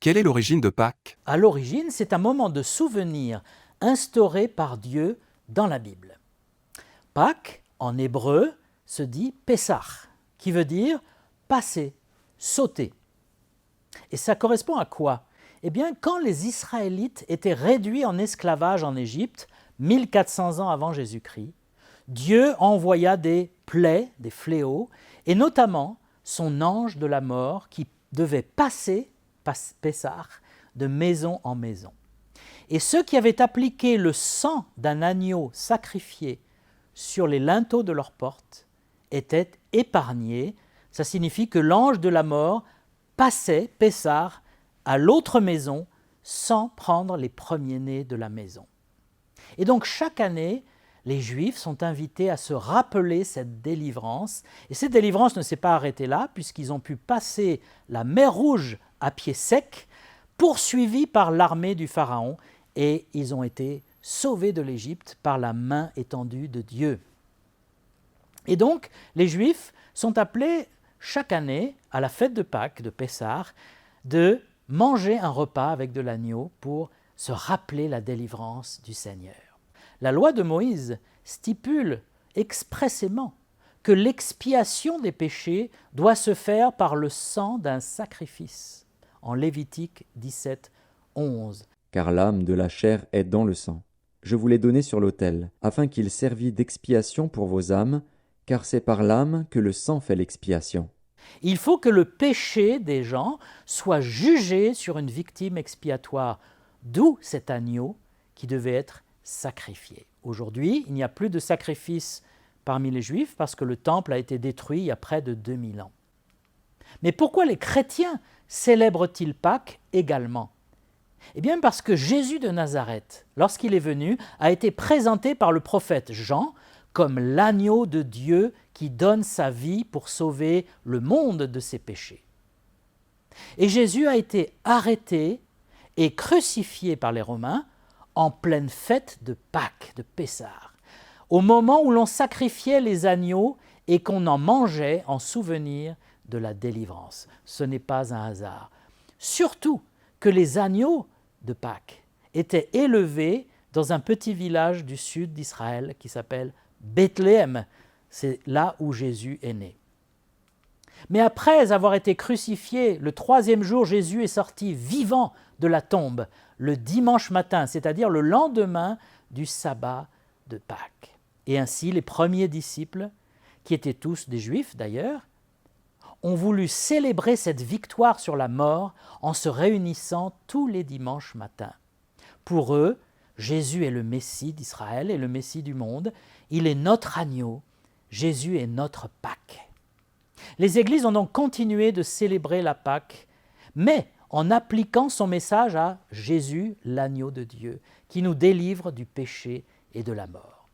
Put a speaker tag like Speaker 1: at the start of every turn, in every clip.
Speaker 1: Quelle est l'origine de Pâques?
Speaker 2: À l'origine, c'est un moment de souvenir instauré par Dieu dans la Bible. Pâques, en hébreu, se dit Pessah, qui veut dire passer, sauter. Et ça correspond à quoi? Eh bien, quand les Israélites étaient réduits en esclavage en Égypte, 1400 ans avant Jésus-Christ, Dieu envoya des plaies, des fléaux, et notamment son ange de la mort qui devait passer, Pessah, de maison en maison. Et ceux qui avaient appliqué le sang d'un agneau sacrifié sur les linteaux de leurs portes étaient épargnés. Ça signifie que l'ange de la mort passait, Pessah, à l'autre maison sans prendre les premiers-nés de la maison. Et donc chaque année, les Juifs sont invités à se rappeler cette délivrance. Et cette délivrance ne s'est pas arrêtée là, puisqu'ils ont pu passer la mer Rouge à pied sec, poursuivis par l'armée du Pharaon, et ils ont été sauvés de l'Égypte par la main étendue de Dieu. Et donc, les Juifs sont appelés chaque année, à la fête de Pâques, de Pessah, de manger un repas avec de l'agneau pour se rappeler la délivrance du Seigneur. La loi de Moïse stipule expressément que l'expiation des péchés doit se faire par le sang d'un sacrifice, en Lévitique 17, 11.
Speaker 3: Car l'âme de la chair est dans le sang. Je vous l'ai donné sur l'autel, afin qu'il servît d'expiation pour vos âmes, car c'est par l'âme que le sang fait l'expiation.
Speaker 2: Il faut que le péché des gens soit jugé sur une victime expiatoire, d'où cet agneau qui devait être sacrifié. Aujourd'hui, il n'y a plus de sacrifice parmi les Juifs parce que le temple a été détruit il y a près de 2000 ans. Mais pourquoi les chrétiens célèbrent-ils Pâques également? Eh bien parce que Jésus de Nazareth, lorsqu'il est venu, a été présenté par le prophète Jean comme l'agneau de Dieu qui donne sa vie pour sauver le monde de ses péchés. Et Jésus a été arrêté et crucifié par les Romains en pleine fête de Pâques, de Pessah, au moment où l'on sacrifiait les agneaux et qu'on en mangeait en souvenir de la délivrance. Ce n'est pas un hasard. Surtout que les agneaux de Pâques étaient élevés dans un petit village du sud d'Israël qui s'appelle Bethléem. C'est là où Jésus est né. Mais après avoir été crucifié, le 3e jour, Jésus est sorti vivant de la tombe, le dimanche matin, c'est-à-dire le lendemain du sabbat de Pâques. Et ainsi, les premiers disciples, qui étaient tous des Juifs d'ailleurs, ont voulu célébrer cette victoire sur la mort en se réunissant tous les dimanches matins. Pour eux, Jésus est le Messie d'Israël et le Messie du monde. Il est notre agneau. Jésus est notre Pâques. Les églises ont donc continué de célébrer la Pâques, mais en appliquant son message à Jésus, l'agneau de Dieu, qui nous délivre du péché et de la mort.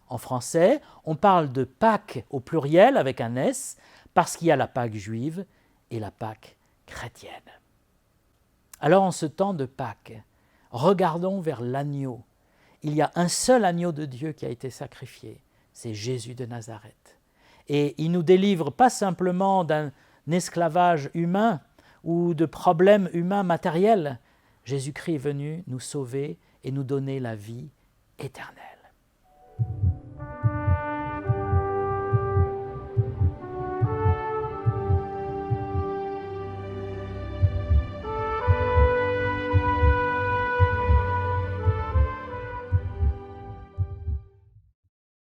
Speaker 2: En français, on parle de Pâques au pluriel avec un S, parce qu'il y a la Pâque juive et la Pâque chrétienne. Alors en ce temps de Pâques, regardons vers l'agneau. Il y a un seul agneau de Dieu qui a été sacrifié, c'est Jésus de Nazareth. Et il nous délivre pas simplement d'un esclavage humain ou de problèmes humains matériels. Jésus-Christ est venu nous sauver et nous donner la vie éternelle.